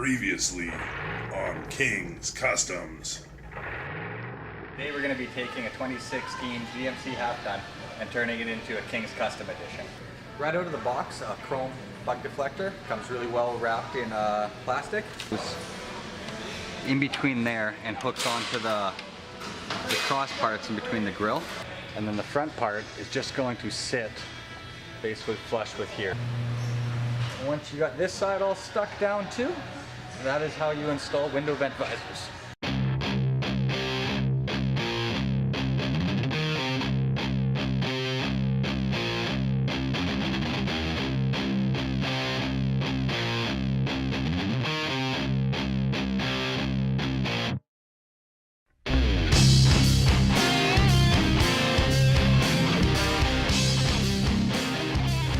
Previously on King's Customs. Today we're going to be taking a 2016 GMC half ton and turning it into a King's Custom Edition. Right out of the box, a chrome bug deflector. Comes really well wrapped in plastic. It's in between there and hooks onto the cross parts in between the grill. And then the front part is just going to sit basically flush with here. And once you got this side all stuck down too, that is how you install window vent visors.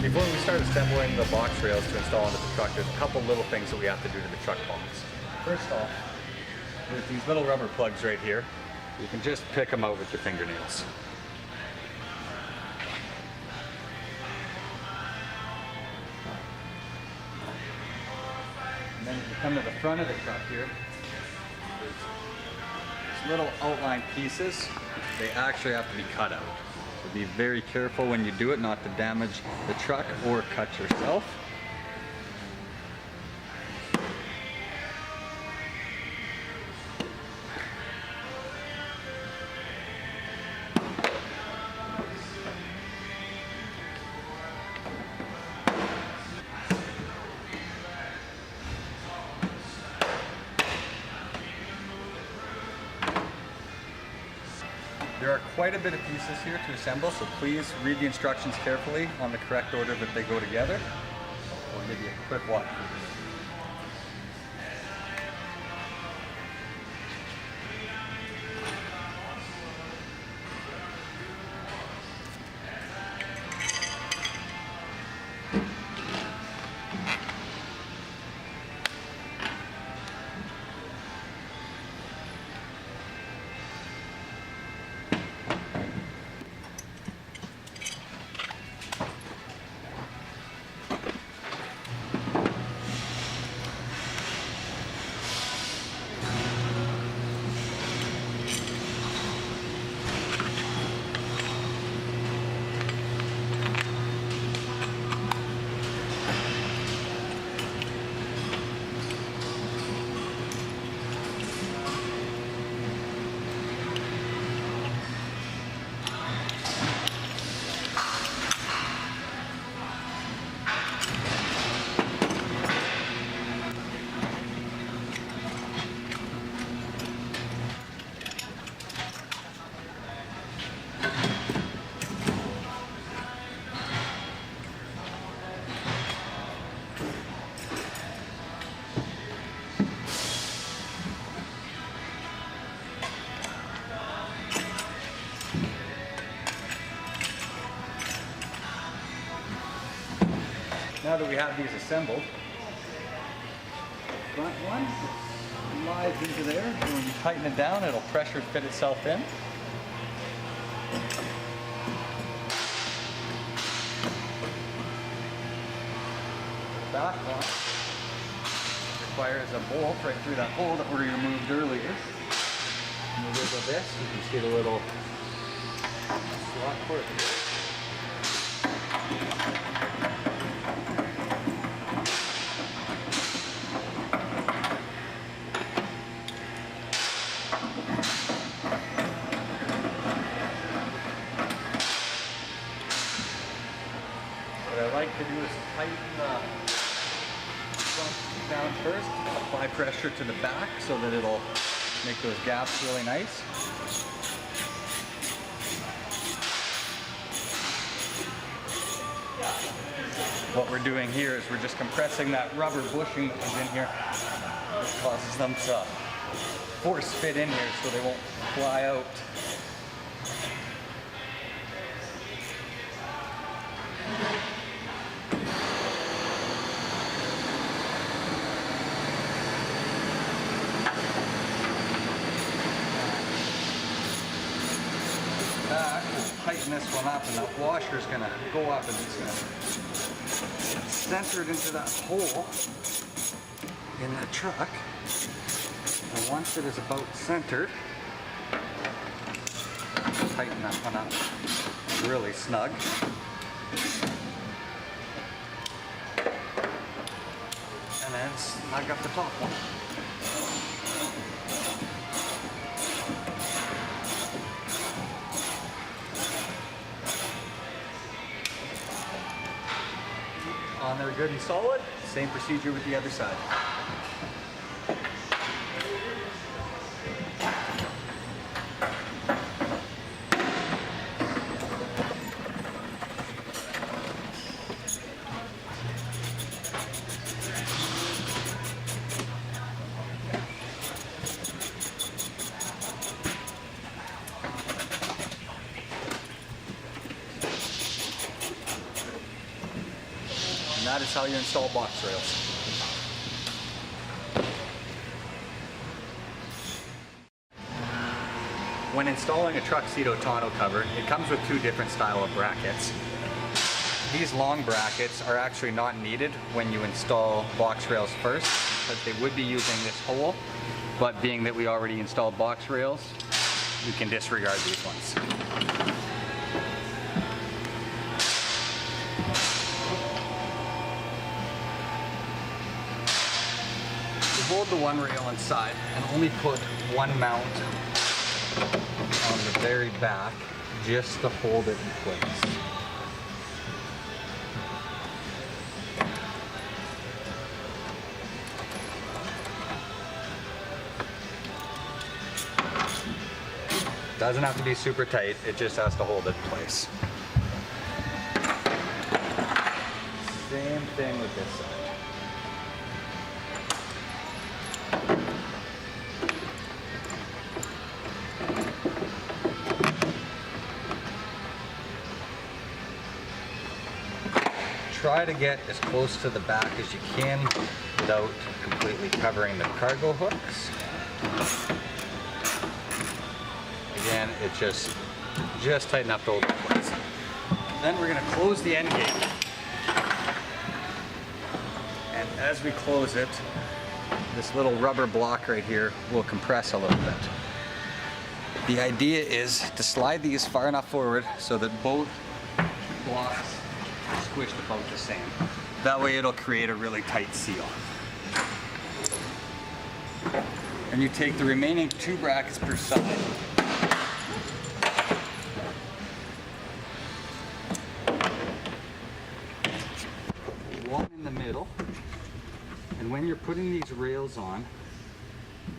Before we start assembling the box rails to install into the truck, there's a couple little things that we have to do to the truck box. First off, there's these little rubber plugs right here. You can just pick them out with your fingernails. And then if you come to the front of the truck here, there's these little outline pieces. They actually have to be cut out. So be very careful when you do it not to damage the truck or cut yourself. There are quite a bit of pieces here to assemble, so please read the instructions carefully on the correct order that they go together. We'll give you a quick walk through. Now that we have these assembled, front one slides into there, and when you tighten it down, it'll pressure fit itself in. The back one requires a bolt right through that hole that we removed earlier. And you wiggle this, you can see the little slot for it. What I like to do is tighten the front down first, apply pressure to the back so that it'll make those gaps really nice. What we're doing here is we're just compressing that rubber bushing that is in here, which causes them to force fit in here so they won't fly out. Tighten this one up, and that washer's gonna go up and it's gonna center it into that hole. in the truck. And once it is about centered, tighten that one up really snug. And then snug up the top one. On there good and solid, same procedure with the other side. And that is how you install box rails. When installing a Truxedo tonneau cover, it comes with two different style of brackets. These long brackets are actually not needed when you install box rails first, because they would be using this hole, but being that we already installed box rails, you can disregard these ones. Hold the one rail inside and only put one mount on the very back just to hold it in place. Doesn't have to be super tight, it just has to hold it in place. Same thing with this side. Try to get as close to the back as you can without completely covering the cargo hooks. Again, it's just tight enough to hold it in place. Then we're going to close the end gate. And as we close it, this little rubber block right here will compress a little bit. The idea is to slide these far enough forward so that both blocks squished about the same. That way it'll create a really tight seal. And you take the remaining two brackets per side. One in the middle. And when you're putting these rails on,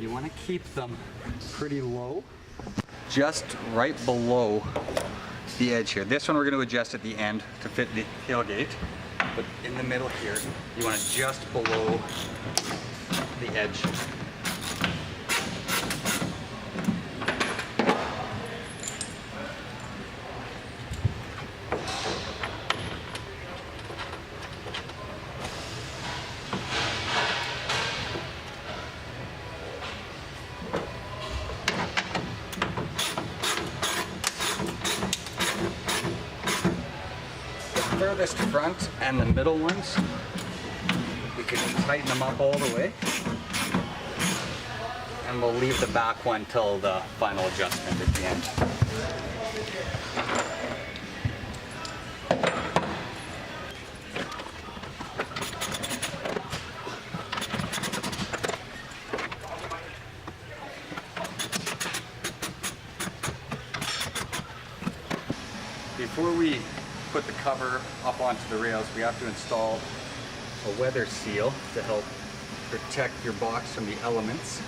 you want to keep them pretty low, just right below the edge here. This one we're going to adjust at the end to fit the tailgate, but in the middle here, you want it just below the edge. Furthest front and the middle ones, we can tighten them up all the way, and we'll leave the back one till the final adjustment at the end. Before we put the cover up onto the rails, we have to install a weather seal to help protect your box from the elements.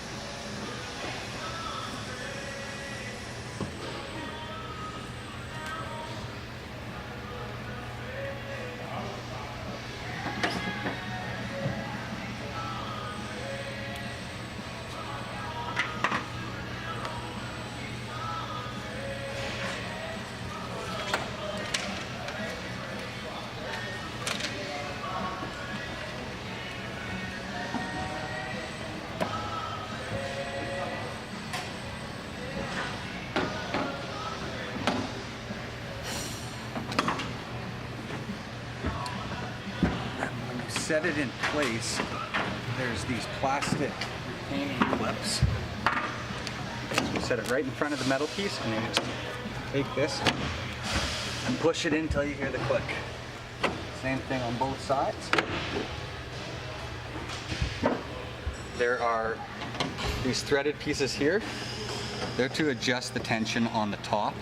Set it in place, there's there's these plastic retaining clips. So you set it right in front of the metal piece, and then just take this and push it in until you hear the click. Same thing on both sides. There are these threaded pieces here. They're to adjust the tension on the top.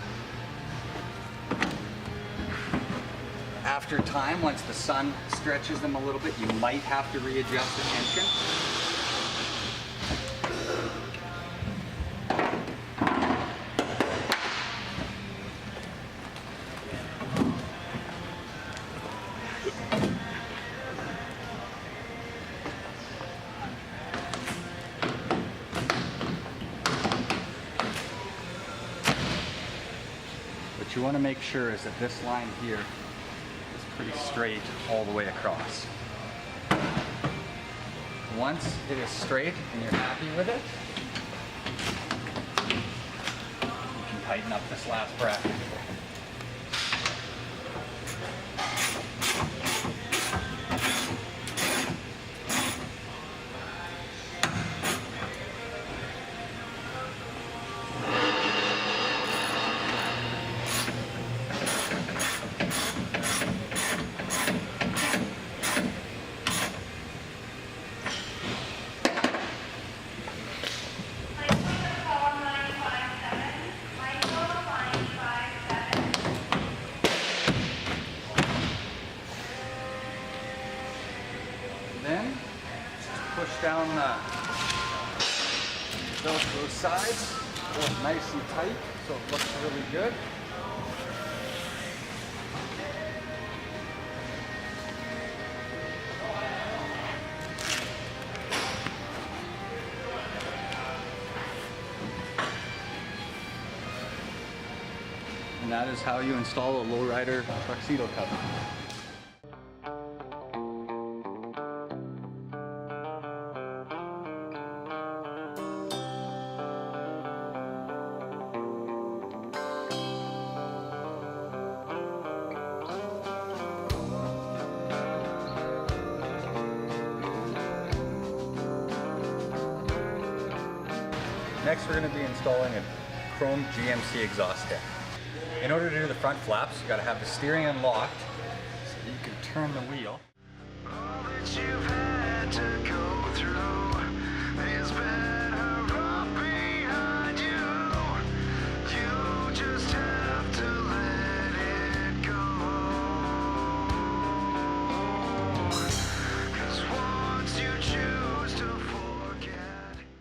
After time, once the sun stretches them a little bit, you might have to readjust the tension. What you want to make sure is that this line here is pretty straight all the way across. Once it is straight and you're happy with it, you can tighten up this last bracket. Then just push down those sides, both nice and tight, so it looks really good. And that is how you install a lowrider Truxedo cover. Next, we're going to be installing a chrome GMC exhaust deck. In order to do the front flaps, you got to have the steering unlocked so that you can turn the wheel.